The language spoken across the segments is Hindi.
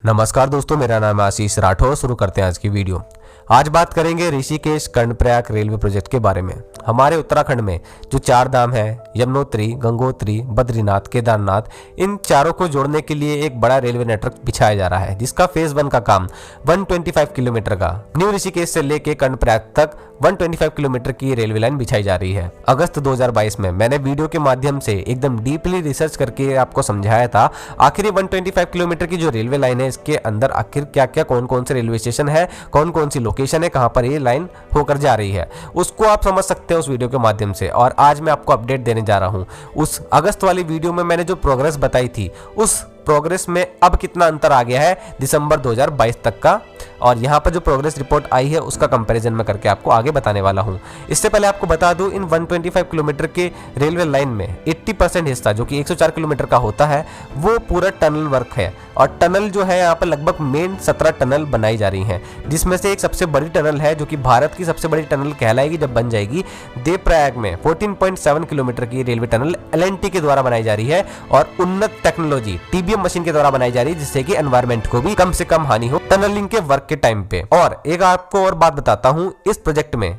नमस्कार दोस्तों, मेरा नाम है आशीष राठौर। शुरू करते हैं आज की वीडियो। आज बात करेंगे ऋषिकेश कर्णप्रयाग रेलवे प्रोजेक्ट के बारे में। हमारे उत्तराखंड में जो चार धाम है, यमुनोत्री, गंगोत्री, बद्रीनाथ, केदारनाथ, इन चारों को जोड़ने के लिए एक बड़ा रेलवे नेटवर्क बिछाया जा रहा है, जिसका फेज 1 का काम 125 किलोमीटर का न्यू ऋषिकेश से लेके कर्णप्रयाग तक 125 किलोमीटर की रेलवे लाइन बिछाई जा रही है। अगस्त 2022 में मैंने वीडियो के माध्यम से एकदम डीपली रिसर्च करके आपको समझाया था आखिर 125 किलोमीटर की जो रेलवे लाइन है, इसके अंदर आखिर क्या क्या कौन कौन से रेलवे स्टेशन है, कौन कौन सी लोकेशन है, कहां पर ये लाइन होकर जा रही है, उसको आप समझ सकते हैं उस वीडियो के माध्यम से। और आज मैं आपको अपडेट देने जा रहा हूं। उस अगस्त वाली वीडियो में मैंने जो प्रोग्रेस बताई थी, उस प्रोग्रेस में अब कितना अंतर आ गया है दिसंबर 2022 तक का, और यहाँ पर जो प्रोग्रेस रिपोर्ट आई है उसका कंपैरिजन में करके आपको आगे बताने वाला हूँ। इससे पहले आपको बता दूं, इन 125 किलोमीटर के रेलवे लाइन में 80% हिस्सा जो कि 104 किलोमीटर का होता है, वो पूरा टनल वर्क है। और टनल जो है यहाँ पर लगभग मेन 17 टनल बनाई जा रही हैं, जिसमें से एक सबसे बड़ी टनल है जो कि भारत की सबसे बड़ी टनल कहलाएगी जब बन जाएगी। देवप्रयाग में 14.7 किलोमीटर की रेलवे टनल LNT के द्वारा बनाई जा रही है और उन्नत टेक्नोलॉजी TBM मशीन के द्वारा बनाई जा रही है, जिससे कि एनवायरमेंट को भी कम से कम हानि हो टनलिंग के वर्क के टाइम पे। और एक आपको और बात बताता हूं, इस प्रोजेक्ट में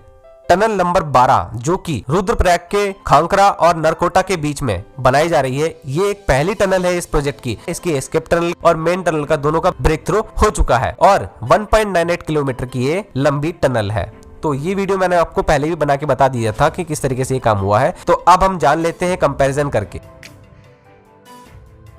टनल नंबर 12 जो कि रुद्रप्रयाग के खांकरा और नरकोटा के बीच में बनाई जा रही है, ये एक पहली टनल है इस प्रोजेक्ट की। इसकी एस्केप टनल और मेन टनल का दोनों का ब्रेक थ्रू हो चुका है और 1.98 किलोमीटर की ये लंबी टनल है। तो ये वीडियो मैंने आपको पहले भी बना के बता दिया था कि किस तरीके से ये काम हुआ है। तो अब हम जान लेते हैं कंपैरिजन करके।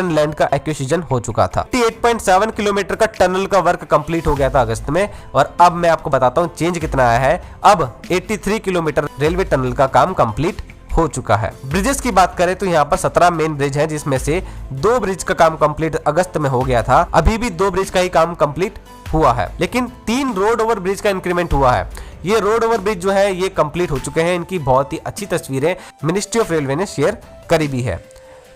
लैंड का एक्विजिशन हो चुका था। 8.7 किलोमीटर का टनल का वर्क कंप्लीट हो गया था अगस्त में, और अब मैं आपको बताता हूं चेंज कितना आया है। अब 83 किलोमीटर रेलवे टनल का काम कंप्लीट हो चुका है। ब्रिजेस की बात करें तो यहाँ पर 17 मेन ब्रिज हैं, जिसमें से 2 ब्रिज का काम कंप्लीट अगस्त में हो गया था। अभी भी 2 ब्रिज का ही काम कंप्लीट हुआ है, लेकिन 3 रोड ओवर ब्रिज का इंक्रीमेंट हुआ है। ये रोड ओवर ब्रिज जो है ये कंप्लीट हो चुके हैं। इनकी बहुत ही अच्छी तस्वीरें मिनिस्ट्री ऑफ रेलवे ने शेयर करी भी है।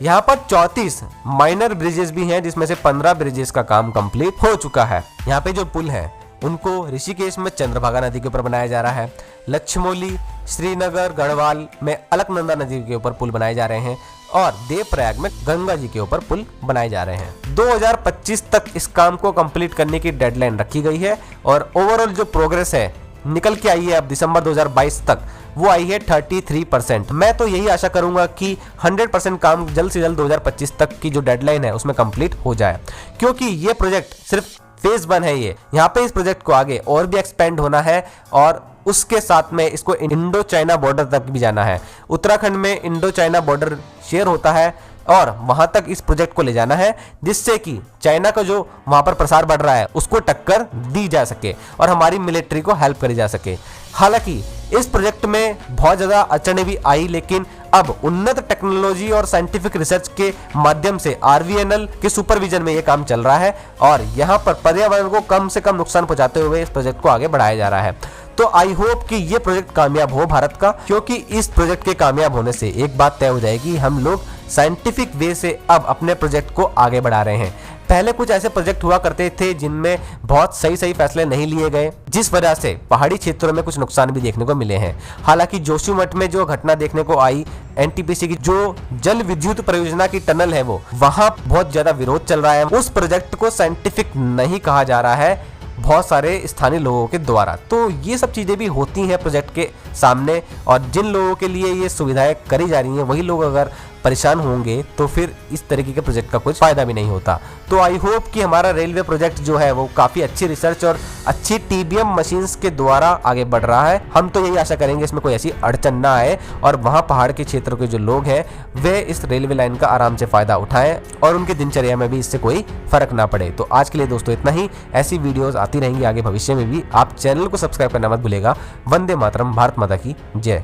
यहाँ पर 34 माइनर ब्रिजेस भी हैं, जिसमें से 15 ब्रिजेस का काम कंप्लीट हो चुका है। यहाँ पे जो पुल है उनको ऋषिकेश में चंद्रभागा नदी के ऊपर बनाया जा रहा है। लक्ष्मौली, श्रीनगर, गढ़वाल में अलकनंदा नदी के ऊपर पुल बनाए जा रहे हैं, और देवप्रयाग में गंगा जी के ऊपर पुल बनाए जा रहे हैं। 2025 तक इस काम को कंप्लीट करने की डेडलाइन रखी गई है, और ओवरऑल जो प्रोग्रेस है निकल के आई है अब दिसंबर 2022 तक, वो आई है 33%। मैं तो यही आशा करूंगा कि 100% काम जल्द से जल्द 2025 तक की जो डेडलाइन है उसमें कंप्लीट हो जाए, क्योंकि ये प्रोजेक्ट सिर्फ फेज 1 है। ये यहाँ पे इस प्रोजेक्ट को आगे और भी एक्सपेंड होना है, और उसके साथ में इसको इंडो चाइना बॉर्डर तक भी जाना है। उत्तराखंड में इंडो चाइना बॉर्डर शेयर होता है, और वहां तक इस प्रोजेक्ट को ले जाना है, जिससे कि चाइना का जो वहां पर प्रसार बढ़ रहा है उसको टक्कर दी जा सके और हमारी मिलिट्री को हेल्प करी जा सके। हालांकि इस प्रोजेक्ट में बहुत ज्यादा अड़चनें भी आई, लेकिन अब उन्नत टेक्नोलॉजी और साइंटिफिक रिसर्च के माध्यम से RVNL के सुपरविजन में ये काम चल रहा है, और यहाँ पर पर्यावरण को कम से कम नुकसान पहुंचाते हुए इस प्रोजेक्ट को आगे बढ़ाया जा रहा है। तो आई होप कि ये प्रोजेक्ट कामयाब हो भारत का, क्योंकि इस प्रोजेक्ट के कामयाब होने से एक बात तय हो जाएगी, हम लोग साइंटिफिक वे से अब अपने प्रोजेक्ट को आगे बढ़ा रहे हैं। पहले कुछ ऐसे प्रोजेक्ट हुआ करते थे जिनमें बहुत सही फैसले नहीं लिए गए, जिस वजह से पहाड़ी क्षेत्रों में कुछ नुकसान भी देखने को मिले हैं। हालांकि जोशीमठ में जो घटना देखने को आई, NTPC की जो जल विद्युत परियोजना की टनल है, वो वहां बहुत ज्यादा विरोध चल रहा है। उस प्रोजेक्ट को साइंटिफिक नहीं कहा जा रहा है बहुत सारे स्थानीय लोगों के द्वारा। तो ये सब चीजें भी होती हैं प्रोजेक्ट के सामने, और जिन लोगों के लिए ये सुविधाएं करी जा रही हैं वही लोग अगर परेशान होंगे तो फिर इस तरीके के प्रोजेक्ट का कुछ फायदा भी नहीं होता। तो आई होप कि हमारा रेलवे प्रोजेक्ट जो है वो काफी अच्छी रिसर्च और अच्छी TBM मशीन्स के द्वारा आगे बढ़ रहा है। हम तो यही आशा करेंगे इसमें कोई ऐसी अड़चन ना आए, और वहाँ पहाड़ के क्षेत्र के जो लोग हैं वे इस रेलवे लाइन का आराम से फायदा उठाएं, और उनकी दिनचर्या में भी इससे कोई फर्क ना पड़े। तो आज के लिए दोस्तों इतना ही। ऐसी वीडियोस आती रहेंगी आगे भविष्य में भी। आप चैनल को सब्सक्राइब करना मत भूलेगा। वंदे मातरम, भारत माता की जय।